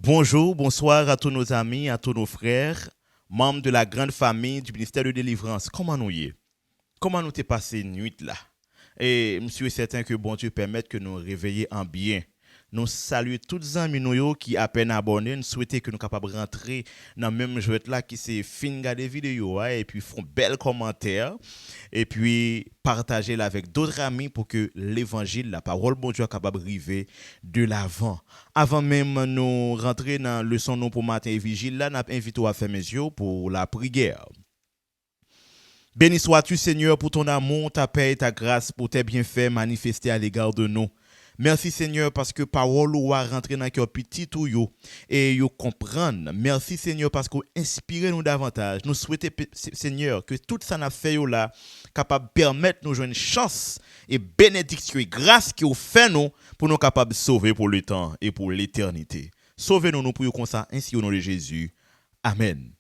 Bonjour, bonsoir à tous nos amis, à tous nos frères, membres de la grande famille du ministère de délivrance. Comment nous y est? Comment nous t'es passé une nuit là? Et monsieur est certain que bon Dieu permette que nous réveiller en bien. Nous saluons tous les amis nous qui à peine abonnés, nous souhaitons que nous capables de rentrer dans le même jeu là qui c'est fin regarder vidéo et puis font bel commentaire et puis partager avec d'autres amis pour que l'évangile, la parole bon Dieu capable de arriver de l'avant. Avant même nous rentrer dans le leçon nous pour matin et vigile là, n'a invité à faire mes yeux pour la prière. Béni sois-tu Seigneur pour ton amour, ta paix et ta grâce pour tes bienfaits manifestés à l'égard de nous. Merci Seigneur parce que parole ou a rentré dans cœur petit ou yo et yo comprendre. Merci Seigneur parce que inspirez nous davantage. Nous souhaitons Seigneur que tout ça n'a fait là capable permettre nous jouer une chance et bénédiction et grâce qui vous fait nous pour nous capables de sauver pour le temps et pour l'éternité. Sauvez-nous nous prions comme ça ainsi au nom de Jésus. Amen.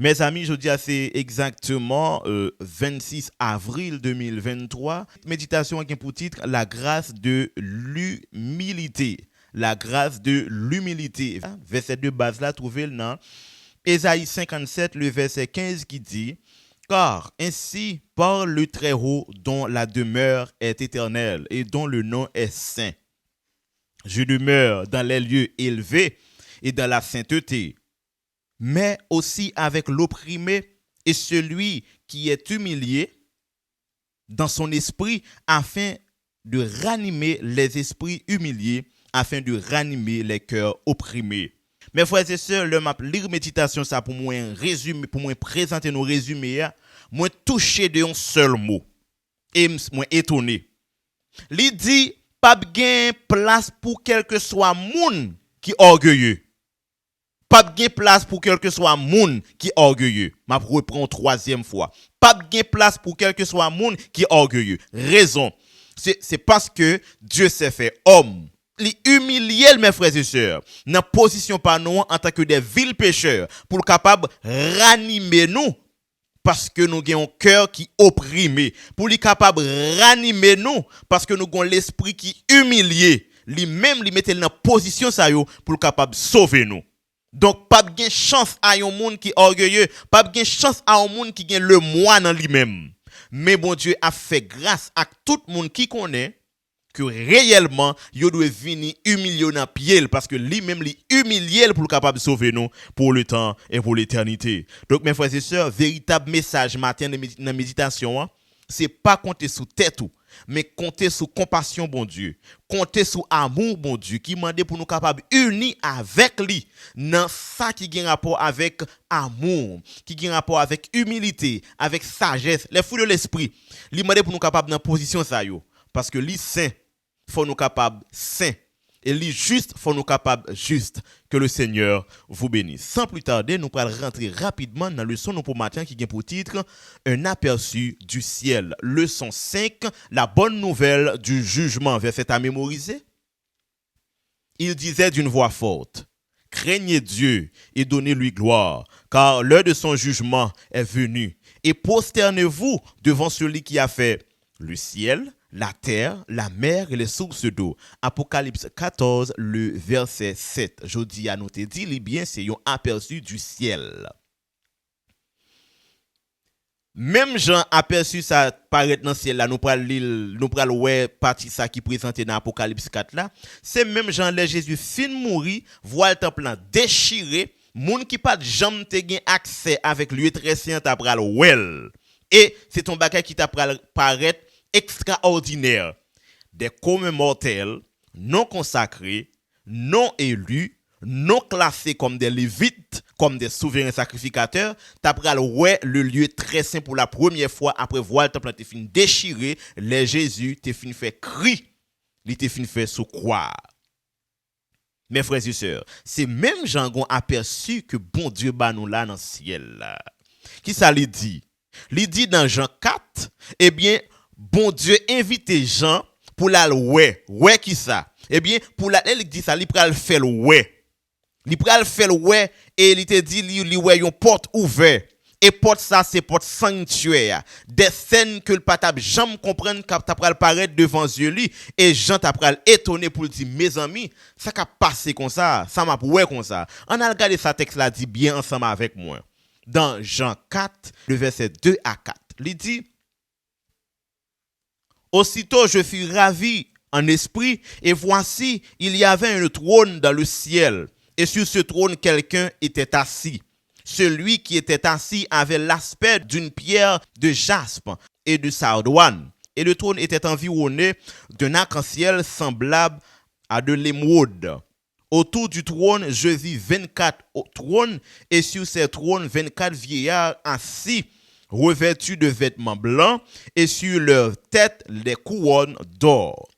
Mes amis, je dis c'est exactement 26 avril 2023. Méditation avec pour titre La grâce de l'humilité. La grâce de l'humilité. Verset de base là, trouvez le dans Ésaïe 57, le verset 15 qui dit Car ainsi parle le Très-Haut dont la demeure est éternelle et dont le nom est saint. Je demeure dans les lieux élevés et dans la sainteté, mais aussi avec l'opprimé et celui qui est humilié dans son esprit, afin de ranimer les esprits humiliés, afin de ranimer les cœurs opprimés. Mes frères et sœurs, le map lire méditation ça pour moi résumer, pour moi présenter nos résumés, moi touché de un seul mot et moi étonné. Il dit pas gain place pour quel que soit monde qui orgueilleux. Pas de place pour quel que soit monde qui est orgueilleux. Je reprends troisième fois. Pas de place pour quel que soit monde qui est orgueilleux. Raison. C'est parce que Dieu s'est fait homme. Il humilié mes frères et sœurs. Dans position par nous en tant que des vils pécheurs. Pour capable ranimer nous. Parce que nous avons un cœur qui opprimé. Pour lui capable ranimer nous. Parce que nous avons l'esprit qui humilié. Lui-même, lui mettait dans position ça pour capable sauver nous. Donc, pas de chance à un monde qui est orgueilleux, pas de chance à un monde qui gagne le moi dans lui-même. Mais bon Dieu a fait grâce à tout le monde qui connaît que réellement, il doit venir humilier dans pied parce que lui-même lui humilié pour capable de sauver nous pour le temps et pour l'éternité. Donc, mes frères et sœurs, véritable message matin dans la méditation, c'est pas compter sous tête ou mais compter sur compassion bon Dieu, compter sur amour bon Dieu qui demande pour nous capables unis avec lui dans ça qui a rapport avec amour, qui a rapport avec humilité, avec sagesse, les fruits de l'esprit. Lui demande pour nous capables dans position ça yo parce que lui saint, faut nous capables saint et lui juste, faut nous capables juste. Que le Seigneur vous bénisse. Sans plus tarder, nous allons rentrer rapidement dans le leçon pour matin qui a pour titre Un aperçu du ciel. Leçon 5, la bonne nouvelle du jugement. Verset à mémoriser. Il disait d'une voix forte, craignez Dieu et donnez-lui gloire, car l'heure de son jugement est venue. Et prosternez-vous devant celui qui a fait le ciel, la terre, la mer et les sources d'eau. Apocalypse 14, le verset 7. Je dis à nous te dit, bien, c'est un aperçu du ciel. Même Jean aperçu ça paraître dans le ciel là, nous pral ouais partie ça qui présenté dans Apocalypse 4 là. C'est même Jean là Jésus fin mourir, voit le temple déchiré, moun qui pas jamais te gain accès avec lieu très saint t'a pral well. Et c'est ton bagage qui t'a pral paraître extraordinaire. Des communs mortels, non consacrés, non élus, non classés comme des lévites, comme des souverains sacrificateurs, t'apprends le lieu très saint pour la première fois après voir le temple t'es fin déchiré, les Jésus t'es fin fait cri, il t'es fin fait sous croix. Mes frères et sœurs, c'est même Jean gon aperçu que bon Dieu ba nous là dans le ciel là. Qui ça lui dit? Il dit dans Jean 4, eh bien bon Dieu invite Jean pour la ouais qui ça? Eh bien pour la il dit ça, il pral faire le ouais. Il pral faire ouais et il te dit li ouais une porte ouverte Et porte ça, c'est porte sanctuaire. Des scènes que le patap jamais comprendre quand t'as pral paraître devant yeux lui et Jean t'a pral étonné pour dire mes amis, ça qu'a passé comme ça m'a ouais comme ça. On a regardé ça texte là dit bien ensemble avec moi. Dans Jean 4, le verset 2 à 4. Il dit aussitôt je fus ravi en esprit et voici, il y avait un trône dans le ciel et sur ce trône quelqu'un était assis. Celui qui était assis avait l'aspect d'une pierre de jaspe et de sardoine. Et le trône était environné d'un arc-en-ciel semblable à de l'émeraude. Autour du trône, je vis 24 trônes, et sur ces trônes, 24 vieillards assis, revêtus de vêtements blancs, et sur leurs têtes, des couronnes d'or.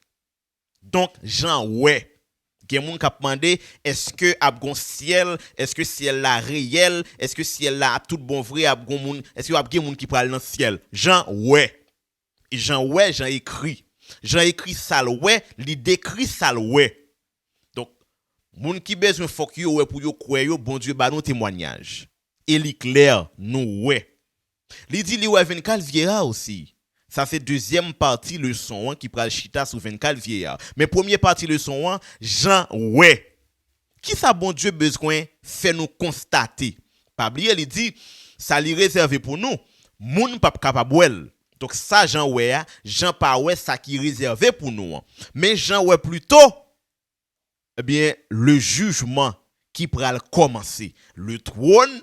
Donc, Jean, ouais. Il y a des gens qui ont demandé, est-ce que abgon ciel, est-ce que ciel là réel, est-ce que ciel là tout bon vrai, est-ce que y a des gens qui parlent dans le ciel? Jean ouais. Jean ouais, Jean écrit. Jean écrit ça ouais, il décrit ça ouais. Donc moun qui besoin faut que ouais pour yo croire yo bon Dieu ba nous témoignage. Et li clair nous ouais. Il dit li ouais 24 vieillards aussi. Ça c'est deuxième partie leçon 1 qui pral chita sur 24 vieillards. Mais première partie leçon 1, Jean ouais. Qui ça bon Dieu besoin fait nous constater. Pas oublier il dit ça li réservé pour nous. Moun pas capable. Donc ça Jean ouais, Jean pas ouais ça qui réservé pour nous. Mais Jean ouais plutôt eh bien le jugement qui pral commencer. Le trône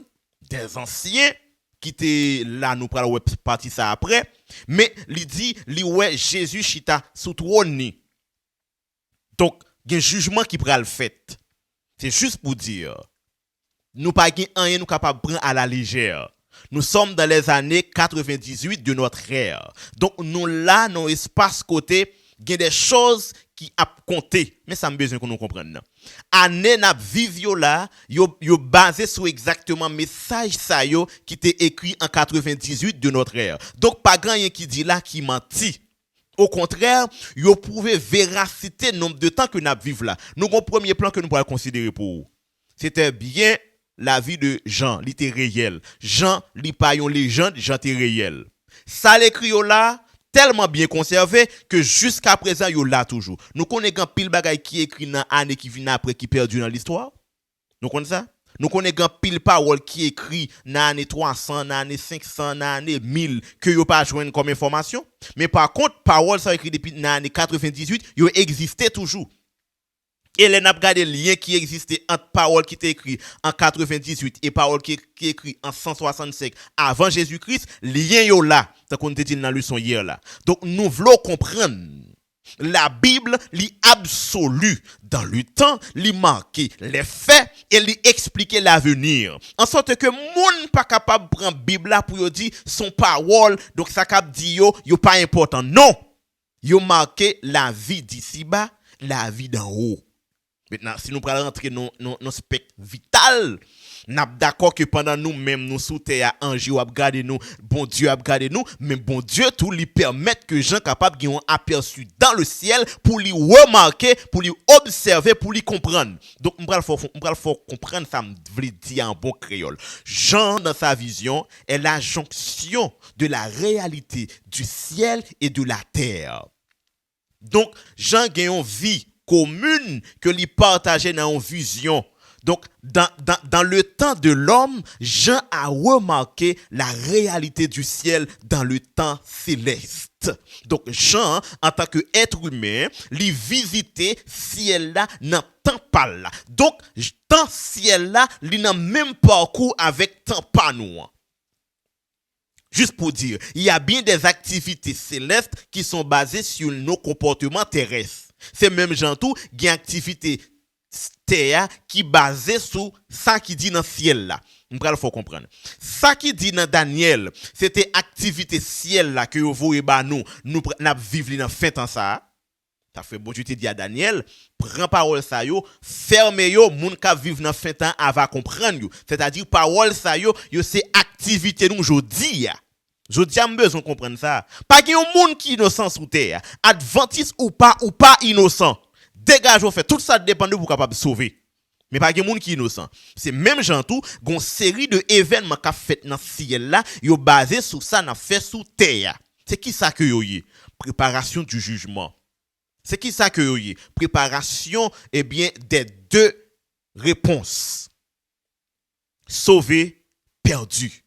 des anciens qui était là nous pral ouais partie ça après. Mais il dit, li ouais Jésus chita sous trône ni. Donc, il y a un jugement qui pral fait. C'est juste pour dire, nous pas rien nous capable prendre à la légère. Nous sommes dans les années 98 de notre ère. Donc, nous là, dans l'espace côté, il y a des choses qui a compté. Mais ça me besoin que nous comprenions. Année n'a vivio là, yo basé sur exactement message ça yo qui était écrit en 98 de notre ère. Donc pas grand rien qui dit là qui menti. Au contraire, yo prouvé véracité nombre de temps que n'a vivre là. Nous avons premier plan que nous pourrions considérer pour. C'était bien la vie de Jean, il était réel. Jean, li pas yon légende, Jean était réel. Ça l'écrit là tellement bien conservé que jusqu'à présent yo là toujours. Nous connaissons pile bagay qui écrit dans année qui vient après qui perdu dans l'histoire. Nous connaissons ça? Nous connaissons pile parole qui écrit dans année 300, dans année 500, dans année 1000 que yo pas joindre comme information. Mais par contre, parole ça écrit depuis dans année 98, yo existait toujours. Et les n'a regardé le lien qui existait entre parole qui était écrit en 98 et parole qui écrit en 165 avant Jésus-Christ, lien yo là, tant qu'on était dans la leçon hier là. Donc nous voulons comprendre la Bible li absolue dans le temps, li marqué les faits et li expliquer l'avenir. En sorte que moun pas capable prendre Bible là pour yo dire son parole, donc ça cap dit yo pas important. Non. Yo marqué la vie d'ici bas, la vie d'en haut. Maintenant, si nous prenons rentrer dans spectre vital, nous sommes d'accord que pendant nous-mêmes, nous sous terre, ange a gardé nous, bon Dieu a gardé nous, mais bon Dieu tout lui permet que gens capables qui ont aperçu dans le ciel pour lui remarquer, pour lui observer, pour lui comprendre. Donc, nous faut comprendre ça, je veux dire en bon créole. Jean, dans sa vision, est la jonction de la réalité du ciel et de la terre. Donc, Jean gagne une vie commune que lui partageait dans une vision. Donc, dans le temps de l'homme, Jean a remarqué la réalité du ciel dans le temps céleste. Donc, Jean, en tant qu'être humain, lui visiter ciel là, dans temps pas là. Donc, temps ciel là, il n'a même parcours avec temps pas nous. Juste pour dire, il y a bien des activités célestes qui sont basées sur nos comportements terrestres. C'est même gens tout, il y a une activité terre qui basée sur ça qui dit dans le ciel là. Il faut comprendre. Ça qui dit dans Daniel, c'était activité ciel là que vous voyez nous n'a vivre dans fin temps ça. Ça fait bon, je te dis à Daniel, prends parole ça yo, ferme yo, moun ka vivre dans fin temps va comprendre yo. C'est-à-dire parole ça yo c'est activité nous jodi ya. Jodi am besoin comprendre ça. Pas qu'il y a un monde qui innocent sous terre, adventiste ou pas innocent. Dégage ou fait tout ça dépend de vous capable de sauver. Mais pas de monde qui est innocent. C'est même gens tout, gon série de événements qu'a fait dans ciel là, yo basé sur ça n'a fait sous terre. C'est qui ça que yo y? Préparation du jugement. C'est qui ça que yo y? Préparation bien des deux réponses. Sauver, perdu.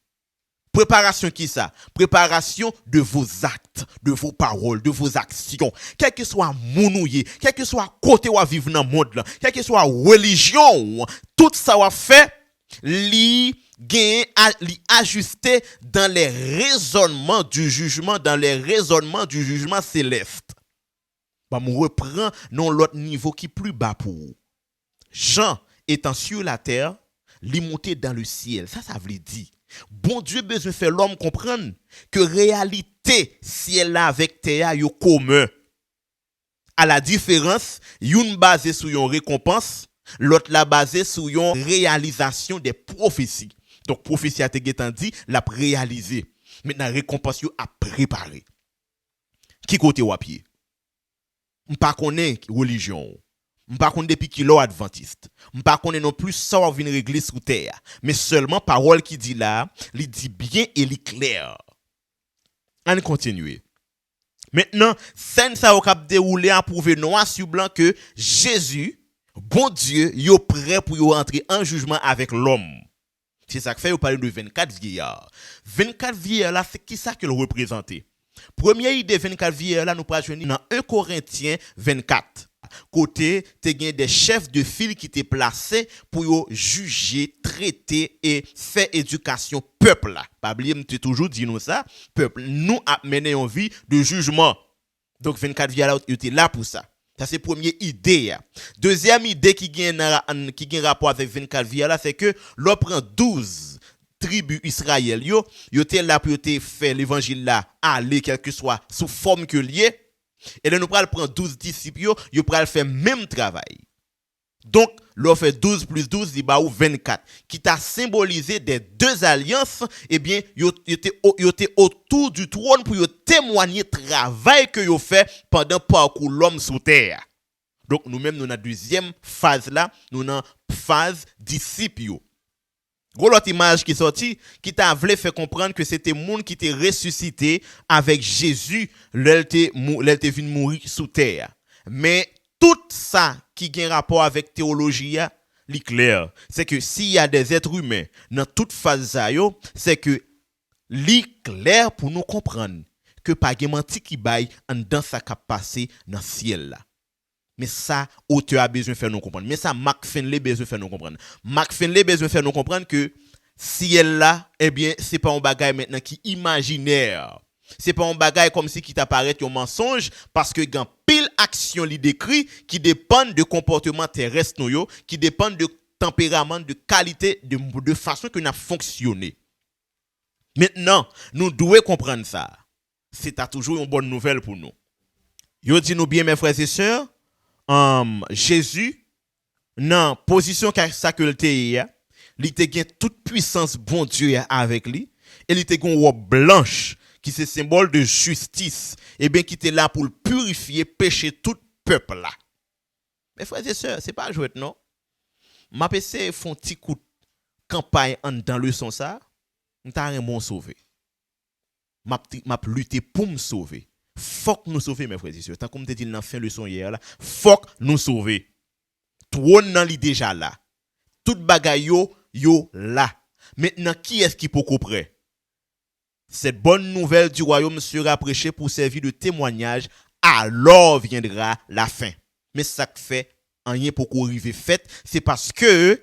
Préparation qui ça? Préparation de vos actes, de vos paroles, de vos actions. Quel que soit mounouye, quel que soit côté ou vivre dans le monde là, quel que soit religion, tout ça va fait li ajuster dans les raisonnements du jugement, céleste. Bah me reprend non l'autre niveau qui plus bas pour vous. Jean étant sur la terre, li monter dans le ciel. Ça veut dire bon Dieu besoin faire l'homme comprendre que réalité ciel là avec terre yo commun. À la différence, une basée sur une récompense, l'autre la basée sur une réalisation des prophéties. Donc prophétie a été dit, l'a réalisé. Maintenant récompense yo a préparé. Qui côté ou à pied? M'pa connaît religion. M'pa connaît depuis qu'il est adventiste. M'pa connaît non plus ça va venir église sous terre, mais seulement parole qui dit là, il dit bien et il clair. On continue. Maintenant, scène ça au cap déroulé à prouver noir sur blanc que Jésus, bon Dieu, yo prêt pour yo entrer en jugement avec l'homme. C'est ça que fait, vous parlez de 24 vieillards. 24 vieillards là, c'est qui ça que le représenter? Première idée 24 vieillards là, nous prenons dans 1 Corinthiens 24. Côté, tu as des chefs de file qui étaient placés pour juger, traiter et faire éducation peuple là. Pas oublier, tu toujours dit nous ça, peuple nous a mené en vie de jugement. Donc 24 vieillards là, étaient là pour ça. Ça c'est première idée. Deuxième idée qui gagne rapport avec 24 vieillards là, c'est que l'on prend 12 tribus Israël yo étaient là pour faire l'évangile là, aller quel que soit sous forme que lié. Et là, nous prenons prendre 12 disciples, nous prenons faire même travail. Donc, l'on fait 12 plus 12, il y 24. Qui t'a symbolisé des deux alliances, eh bien, vous étiez autour du trône pour témoigner le travail que vous fait pendant le parcours l'homme sur terre. Donc, nous-mêmes, nous avons la deuxième phase là, nous avons la phase disciples. Gros l'autre image qui est sortie, qui t'a voulu faire comprendre que c'était monde qui était ressuscité avec Jésus, l'était venu mourir sous terre. Mais tout ça qui a un rapport avec théologie, c'est clair. C'est que s'il y a des êtres humains dans toute phase, c'est que c'est clair pour nous comprendre que pas de menti qui baille dans ça qui a passé dans le ciel là. Mais ça, auteur a besoin de faire nous comprendre. Mais ça, Mark Finlay a besoin de faire nous comprendre. Mark Finlay a besoin de faire nous comprendre que ciel là, eh bien, c'est pas un bagage maintenant qui imaginaire. C'est pas un bagage comme si qui t'apparaît un mensonge parce que gan pile action li décrit qui dépendent de comportement terrestre nous qui dépendent de tempérament, de qualité, de façon que nous a fonctionné. Maintenant, nous devons comprendre ça. C'est toujours une bonne nouvelle pour nous. Yo dit nous bien mes frères et sœurs, Jésus dans position ça que il était gain toute puissance bon Dieu avec lui et il était une robe blanche qui c'est symbole de justice et bien qui était là pour purifier péché tout peuple là. Mes frères et sœurs, c'est pas jouet non. M'a PC font petit coup de campagne dans le son ça, m'ta remon sauver. M'a lutter pour me sauver. Faut que nous sauver mes frères et sœurs. Tant comme te dit dans fin leçon hier là, faut que nous sauver. Trône nan li déjà là. Tout bagay yo là. Maintenant qui est-ce qui peut prêt? Cette bonne nouvelle du royaume sera prêchée pour servir de témoignage, alors viendra la fin. Mais ça fait rien pour qu'on arrive fait, c'est parce que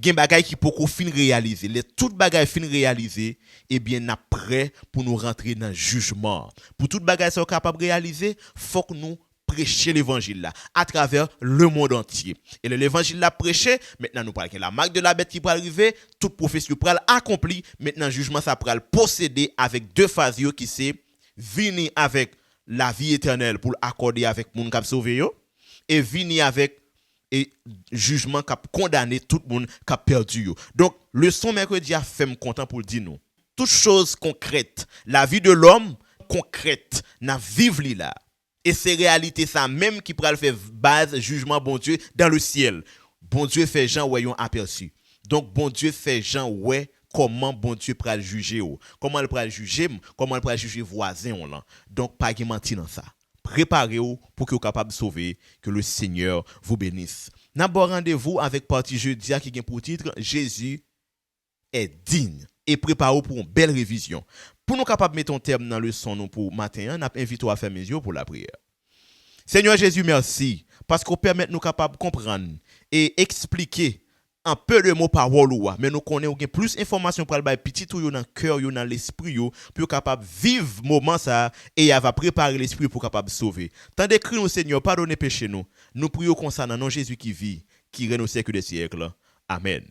gen bagay qui pour qu'on fin réaliser. Les tout bagay fin réaliser, eh bien n'a prêt pour nous rentrer dans le jugement. Pour tout bagay sont capable de réaliser, faut que nous prêcher l'évangile là à travers le monde entier. Et l'évangile là prêché, maintenant nous parlons la marque de la bête qui va arriver, toute prophétie va accompli, maintenant jugement ça va posséder avec deux phases qui c'est venir avec la vie éternelle pour accorder avec monde qui sauvé yo et venir avec et jugement qui a condamné tout le monde qui a perdu yo. Donc leçon mercredi a fait me content pour dire nous toute chose concrète, la vie de l'homme concrète, n'a vivre li là. Et c'est réalité ça même qui pourra faire base jugement bon Dieu dans le ciel. bon Dieu fait Jean ouais yon aperçu. Donc bon Dieu fait Jean ouais comment bon Dieu pral juger ou. Comment il pral juger, comment il pral juger voisin ou là. Donc pas qui menti dans ça. Préparez-vous pour que vous capable de sauver, que le Seigneur vous bénisse. N'a bon rendez-vous avec partie jeudi qui a pour titre Jésus est digne et préparez-vous pour une belle révision. Pour nous capables de mettre un terme dans le son pour matin, on invite à faire mes yeux pour la prière. Seigneur Jésus, merci parce qu'on permet nous capables de comprendre et expliquer un peu de mots parole mais nous connaissons plus d'informations pour le petit tout dans le cœur dans l'esprit pour capable vivre moment ça et il va préparer l'esprit pour capable sauver. Tant d'écrit nous Seigneur, pardonnez péché nous. Nous prions comme ça dans nom Jésus qui vit, qui règne au siècle des siècles. Amen.